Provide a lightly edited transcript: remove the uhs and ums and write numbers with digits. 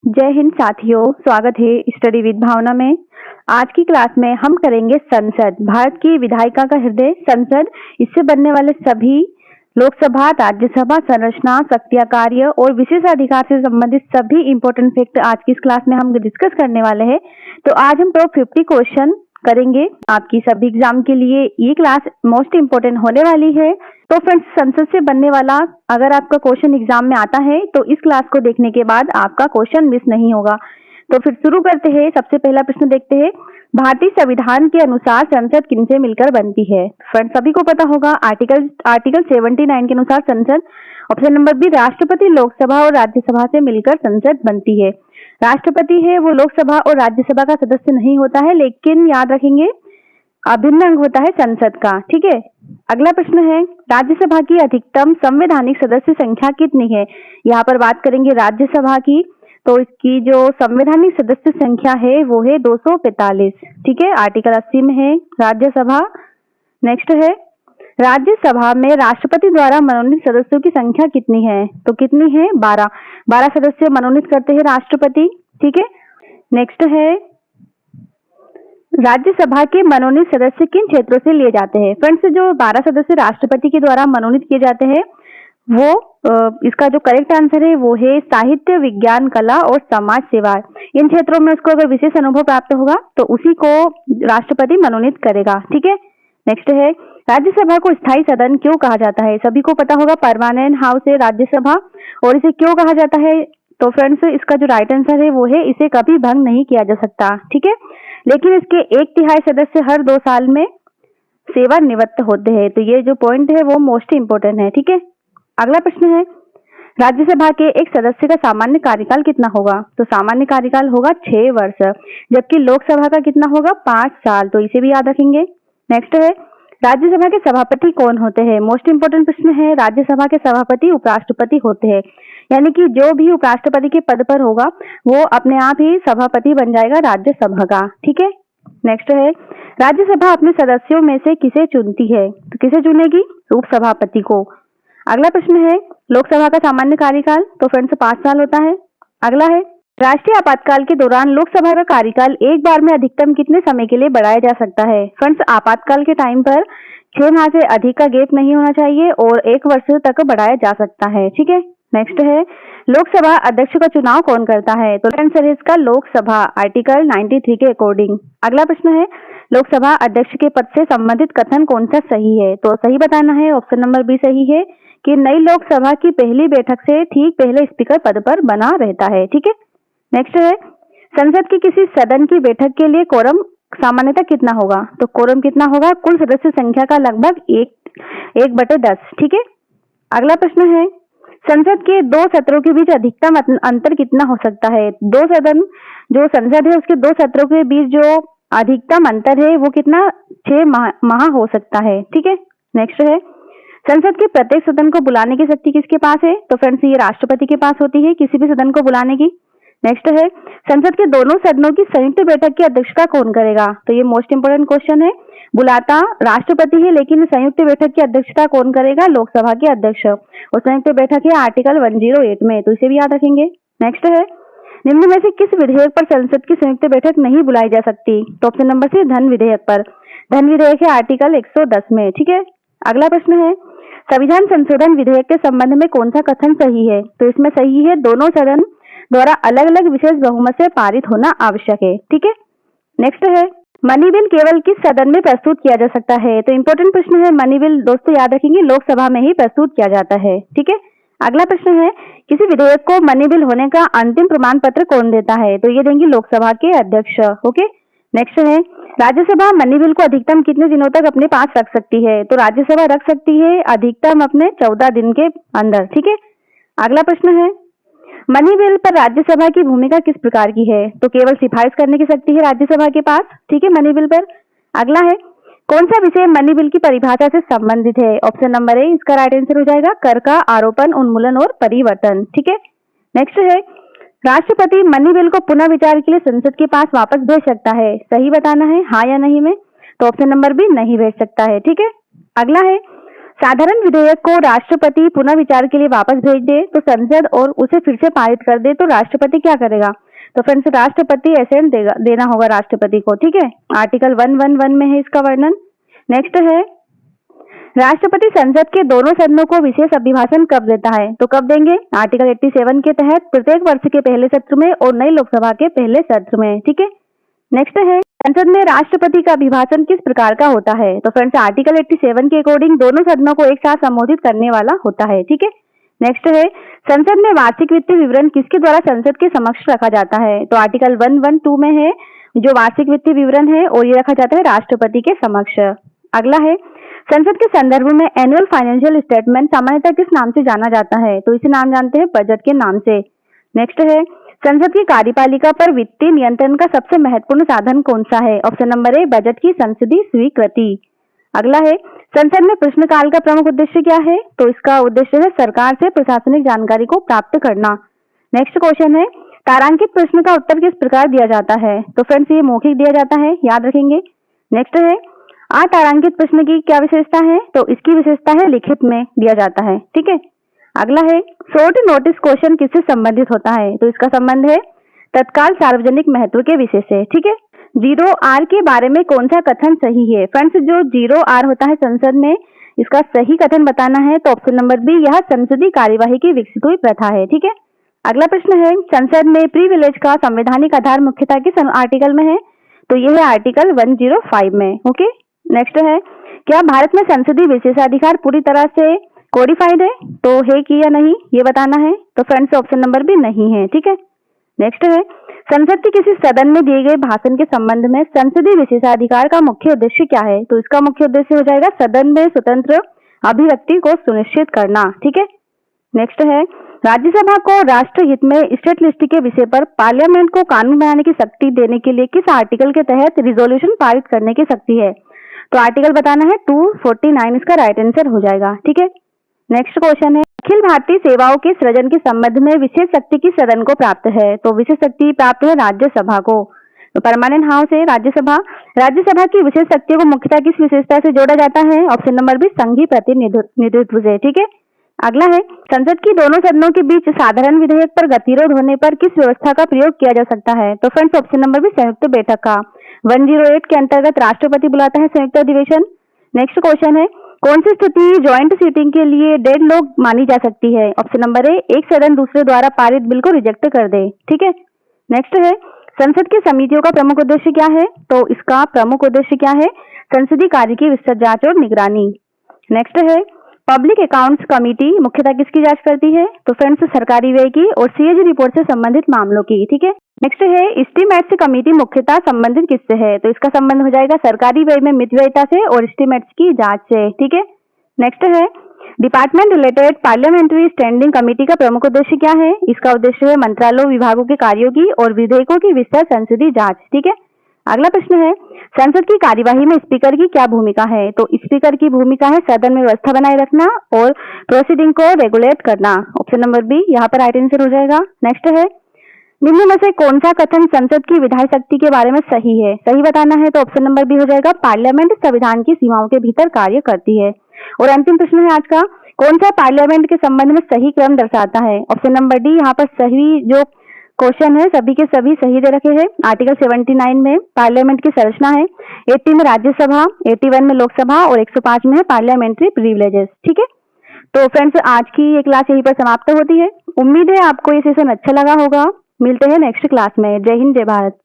जय हिंद साथियों, स्वागत है स्टडी विद भावना में। आज की क्लास में हम करेंगे संसद, भारत की विधायिका का हृदय संसद, इससे बनने वाले सभी लोकसभा, राज्यसभा, संरचना, शक्तियां, कार्य और विशेषाधिकार से संबंधित सभी इंपॉर्टेंट फैक्ट आज की इस क्लास में हम डिस्कस करने वाले हैं। तो आज हम टॉप 50 क्वेश्चन करेंगे आपकी सभी एग्जाम के लिए। ये क्लास मोस्ट इंपोर्टेंट होने वाली है। तो फ्रेंड्स, संसद से बनने वाला अगर आपका क्वेश्चन एग्जाम में आता है तो इस क्लास को देखने के बाद आपका क्वेश्चन मिस नहीं होगा। तो फिर शुरू करते हैं। सबसे पहला प्रश्न देखते हैं, भारतीय संविधान के अनुसार संसद किनसे मिलकर बनती है? फ्रेंड्स, सभी को पता होगा आर्टिकल 79 के अनुसार संसद। ऑप्शन नंबर बी, राष्ट्रपति लोकसभा और राज्यसभा से मिलकर संसद बनती है। राष्ट्रपति है वो लोकसभा और राज्यसभा का सदस्य नहीं होता है, लेकिन याद रखेंगे अभिन्न अंग होता है संसद का। ठीक है। अगला प्रश्न है, राज्यसभा की अधिकतम संवैधानिक सदस्य संख्या कितनी है? यहाँ पर बात करेंगे राज्यसभा की, तो इसकी जो संवैधानिक सदस्य संख्या है वो है 245। ठीक है, आर्टिकल 80 में है राज्यसभा। नेक्स्ट है, राज्यसभा में राष्ट्रपति द्वारा मनोनीत सदस्यों की संख्या कितनी है? तो कितनी है? 12 सदस्य मनोनीत करते हैं राष्ट्रपति। ठीक है। नेक्स्ट है, राज्यसभा के मनोनीत सदस्य किन क्षेत्रों से लिए जाते हैं? फ्रेंड्स, जो 12 सदस्य राष्ट्रपति के द्वारा मनोनीत किए जाते हैं वो इसका जो करेक्ट आंसर है वो है साहित्य, विज्ञान, कला और समाज सेवा। इन क्षेत्रों में उसको अगर विशेष अनुभव प्राप्त होगा तो उसी को राष्ट्रपति मनोनीत करेगा। ठीक है। नेक्स्ट है, राज्यसभा को स्थायी सदन क्यों कहा जाता है? सभी को पता होगा परमानेंट हाउस है राज्यसभा, और इसे क्यों कहा जाता है? तो फ्रेंड्स, इसका जो राइट आंसर है वो है इसे कभी भंग नहीं किया जा सकता। ठीक है। लेकिन इसके 1/3 सदस्य हर 2 साल में सेवानिवृत्त होते हैं। तो ये जो पॉइंट है वो मोस्ट इंपोर्टेंट है। ठीक है। अगला प्रश्न है, राज्यसभा के एक सदस्य का सामान्य कार्यकाल कितना होगा? तो सामान्य कार्यकाल होगा 6 वर्ष, जबकि लोकसभा का कितना होगा? 5 साल। तो इसे भी याद रखेंगे। नेक्स्ट है, राज्यसभा के सभापति कौन होते हैं? मोस्ट इंपोर्टेंट प्रश्न है। राज्यसभा के सभापति उपराष्ट्रपति होते हैं, यानी कि जो भी उपराष्ट्रपति के पद पर होगा वो अपने आप ही सभापति बन जाएगा राज्यसभा का। ठीक है। नेक्स्ट है, राज्यसभा अपने सदस्यों में से किसे चुनती है? तो किसे चुनेगी? उपसभापति को। अगला प्रश्न है, लोकसभा का सामान्य कार्यकाल तो फ्रेंड्स 5 साल होता है। अगला है, राष्ट्रीय आपातकाल के दौरान लोकसभा का कार्यकाल एक बार में अधिकतम कितने समय के लिए बढ़ाया जा सकता है? फ्रेंड्स, आपातकाल के टाइम पर 6 माह से अधिक का गैप नहीं होना चाहिए और 1 वर्ष तक बढ़ाया जा सकता है। ठीक है। नेक्स्ट है, लोकसभा अध्यक्ष का चुनाव कौन करता है? तो आंसर है इसका लोकसभा, आर्टिकल 93 के अकॉर्डिंग। अगला प्रश्न है, लोकसभा अध्यक्ष के पद से संबंधित कथन कौन सा सही है? तो सही बताना है। ऑप्शन नंबर बी सही है कि नई लोकसभा की पहली बैठक से ठीक पहले स्पीकर पद पर बना रहता है। ठीक है। नेक्स्ट है, संसद की किसी सदन की बैठक के लिए कोरम सामान्यतः कितना होगा? तो कोरम कितना होगा? कुल सदस्य संख्या का लगभग 1/10। ठीक है। अगला प्रश्न है, संसद के 2 सत्रों के बीच अधिकतम अंतर कितना हो सकता है? 2 सदन जो संसद है उसके 2 सत्रों के बीच जो अधिकतम अंतर है वो कितना? 6 माह हो सकता है। ठीक है। नेक्स्ट है, संसद के प्रत्येक सदन को बुलाने की शक्ति किसके पास है? तो फ्रेंड्स, ये राष्ट्रपति के पास होती है किसी भी सदन को बुलाने की। नेक्स्ट है, संसद के दोनों सदनों की संयुक्त बैठक की अध्यक्षता कौन करेगा? तो ये मोस्ट इंपोर्टेंट क्वेश्चन है। बुलाता राष्ट्रपति है, लेकिन संयुक्त बैठक की अध्यक्षता कौन करेगा? लोकसभा के अध्यक्ष। और संयुक्त बैठक है आर्टिकल 108 में, तो इसे भी याद रखेंगे। नेक्स्ट है, निम्न में से किस विधेयक पर संसद की संयुक्त बैठक नहीं बुलाई जा सकती? तो ऑप्शन नंबर सी, धन विधेयक पर। धन विधेयक है आर्टिकल 110 में। ठीक है। अगला प्रश्न है, संविधान संशोधन विधेयक के संबंध में कौन सा कथन सही है? तो इसमें सही है, दोनों सदन द्वारा अलग अलग विशेष बहुमत से पारित होना आवश्यक है। ठीक है। नेक्स्ट है, मनी बिल केवल किस सदन में प्रस्तुत किया जा सकता है? तो इंपॉर्टेंट प्रश्न है। मनी बिल दोस्तों याद रखेंगे लोकसभा में ही प्रस्तुत किया जाता है। ठीक है। अगला प्रश्न है, किसी विधेयक को मनी बिल होने का अंतिम प्रमाण पत्र कौन देता है? तो ये देंगे लोकसभा के अध्यक्ष। ओके। नेक्स्ट है, राज्यसभा मनी बिल को अधिकतम कितने दिनों तक अपने पास रख सकती है? तो राज्यसभा रख सकती है अधिकतम अपने 14 दिन के अंदर। ठीक है। अगला प्रश्न है, मनी बिल पर राज्यसभा की भूमिका किस प्रकार की है? तो केवल सिफारिश करने की शक्ति है राज्यसभा के पास। ठीक है, मनी बिल पर। अगला है, कौन सा विषय मनी बिल की परिभाषा से संबंधित है? ऑप्शन नंबर ए इसका राइट आंसर हो जाएगा कर का आरोपण, उन्मूलन और परिवर्तन। ठीक है। नेक्स्ट है, राष्ट्रपति मनी बिल को पुनः विचार के लिए संसद के पास वापस भेज सकता है। सही बताना है, हाँ या नहीं में। तो ऑप्शन नंबर बी नहीं भेज सकता है। ठीक है। अगला है, साधारण विधेयक को राष्ट्रपति पुनः विचार के लिए वापस भेज दे तो संसद और उसे फिर से पारित कर दे तो राष्ट्रपति क्या करेगा? तो फ्रेंड्स राष्ट्रपति एसेंट देना होगा राष्ट्रपति को, ठीक है। आर्टिकल 111 में है इसका वर्णन। नेक्स्ट है, राष्ट्रपति संसद के दोनों सदनों को विशेष अभिभाषण कब देता है? तो कब देंगे? आर्टिकल 87 के तहत प्रत्येक वर्ष के पहले सत्र में और नई लोकसभा के पहले सत्र में, ठीक है। नेक्स्ट है, संसद में राष्ट्रपति का अभिभाषण किस प्रकार का होता है? तो फ्रेंड्स आर्टिकल 87 के अकॉर्डिंग दोनों सदनों को एक साथ संबोधित करने वाला होता है, ठीक है। नेक्स्ट है, संसद में वार्षिक वित्तीय विवरण किसके द्वारा संसद के समक्ष रखा जाता है? तो आर्टिकल 112 में है जो वार्षिक वित्तीय विवरण है और ये रखा जाता है राष्ट्रपति के समक्ष। अगला है, संसद के संदर्भ में एनुअल फाइनेंशियल स्टेटमेंट सामान्यतः किस नाम से जाना जाता है? तो इसे नाम जानते हैं बजट के नाम से। नेक्स्ट है, संसद की कार्यपालिका पर वित्तीय नियंत्रण का सबसे महत्वपूर्ण साधन कौन सा है? ऑप्शन नंबर ए बजट की संसदीय स्वीकृति। अगला है, संसद में प्रश्नकाल का प्रमुख उद्देश्य क्या है? तो इसका उद्देश्य है सरकार से प्रशासनिक जानकारी को प्राप्त करना। नेक्स्ट क्वेश्चन है, तारांकित प्रश्न का उत्तर किस प्रकार दिया जाता है? तो फ्रेंड्स ये मौखिक दिया जाता है, याद रखेंगे। नेक्स्ट है, अतारांकित प्रश्न की क्या विशेषता है? तो इसकी विशेषता है लिखित में दिया जाता है, ठीक है। अगला है, शॉर्ट नोटिस क्वेश्चन किससे संबंधित होता है? तो इसका संबंध है तत्काल सार्वजनिक महत्व के विषय से, ठीक है। 0R के बारे में कौन सा कथन सही है? फ्रेंड्स जो 0R होता है संसद में, इसका सही कथन बताना है तो ऑप्शन नंबर बी, यह संसदीय कार्यवाही की विकसित हुई प्रथा है, ठीक है। अगला प्रश्न है, संसद में प्रिविलेज का संवैधानिक आधार मुख्यतः किस आर्टिकल में है? तो यह है आर्टिकल 105 में, ओके। नेक्स्ट है, क्या भारत में संसदीय विशेषाधिकार पूरी तरह से कोडिफाइड है? तो है कि या नहीं ये बताना है। तो फ्रेंड्स ऑप्शन नंबर भी नहीं है, ठीक है। नेक्स्ट है, संसद के किसी सदन में दिए गए भाषण के संबंध में संसदीय विशेषाधिकार का मुख्य उद्देश्य क्या है? तो इसका मुख्य उद्देश्य हो जाएगा सदन में स्वतंत्र अभिव्यक्ति को सुनिश्चित करना, ठीक है। नेक्स्ट है, राज्यसभा को राष्ट्र हित में स्टेट लिस्ट के विषय पर पार्लियामेंट को कानून बनाने की शक्ति देने के लिए किस आर्टिकल के तहत रिजोल्यूशन पारित करने की शक्ति है? तो आर्टिकल बताना है 249, इसका राइट आंसर हो जाएगा, ठीक है। नेक्स्ट क्वेश्चन है, अखिल भारतीय सेवाओं के सृजन के संबंध में विशेष शक्ति किस सदन को प्राप्त है? तो विशेष शक्ति प्राप्त है राज्यसभा को। तो परमानेंट हाउस है राज्यसभा। राज्यसभा की विशेष शक्तियों को मुख्यतः किस विशेषता से जोड़ा जाता है? ऑप्शन नंबर बी, संघीय प्रतिनिधित्व से, ठीक है। अगला है, संसद की दोनों सदनों के बीच साधारण विधेयक पर गतिरोध होने पर किस व्यवस्था का प्रयोग किया जा सकता है? तो फ्रेंड्स ऑप्शन नंबर बी, संयुक्त बैठक का। 108 के अंतर्गत राष्ट्रपति बुलाता है संयुक्त अधिवेशन। नेक्स्ट क्वेश्चन है, कौन सी स्थिति ज्वाइंट सीटिंग के लिए डेडलॉक मानी जा सकती है? ऑप्शन नंबर ए, एक सदन दूसरे द्वारा पारित बिल को रिजेक्ट कर दे, ठीक है। नेक्स्ट है, संसद की समितियों का प्रमुख उद्देश्य क्या है? तो इसका प्रमुख उद्देश्य क्या है? संसदीय कार्य की विस्तृत जांच और निगरानी। नेक्स्ट है, पब्लिक अकाउंट्स कमेटी मुख्यतः किसकी जांच करती है? तो फ्रेंड्स सरकारी व्यय की और सीएजी रिपोर्ट से संबंधित मामलों की, ठीक है। नेक्स्ट है, एस्टीमेट्स कमेटी मुख्यतः संबंधित किससे है? तो इसका संबंध हो जाएगा सरकारी व्यय में मितव्ययिता से और एस्टीमेट्स की जांच से, ठीक है। नेक्स्ट है, department related parliamentary standing committee का प्रमुख उद्देश्य क्या है? इसका उद्देश्य है मंत्रालयों विभागों के कार्यों की और विधेयकों की विस्तृत संसदीय जांच, ठीक है। अगला प्रश्न है, संसद की कार्यवाही में स्पीकर की क्या भूमिका है? तो स्पीकर की भूमिका है सदन में व्यवस्था बनाए रखना और प्रोसीडिंग को रेगुलेट करना। ऑप्शन नंबर बी यहाँ पर राइट आंसर हो जाएगा। नेक्स्ट है, निम्न में से कौन सा कथन संसद की विधायी शक्ति के बारे में सही है? सही बताना है तो ऑप्शन नंबर बी हो जाएगा, पार्लियामेंट संविधान की सीमाओं के भीतर कार्य करती है। और अंतिम प्रश्न है आज का, कौन सा पार्लियामेंट के संबंध में सही क्रम दर्शाता है? ऑप्शन नंबर डी, यहाँ पर सही जो क्वेश्चन है सभी के सभी सही दे रखे हैं। आर्टिकल 79 में पार्लियामेंट की संरचना है, 80 में राज्यसभा, 81 में लोकसभा और 105 में है पार्लियामेंट्री प्रिविलेजेस, ठीक है। तो फ्रेंड्स आज की ये क्लास यहीं पर समाप्त होती है। उम्मीद है आपको ये सेशन अच्छा लगा होगा। मिलते हैं नेक्स्ट क्लास में। जय हिंद, जय भारत।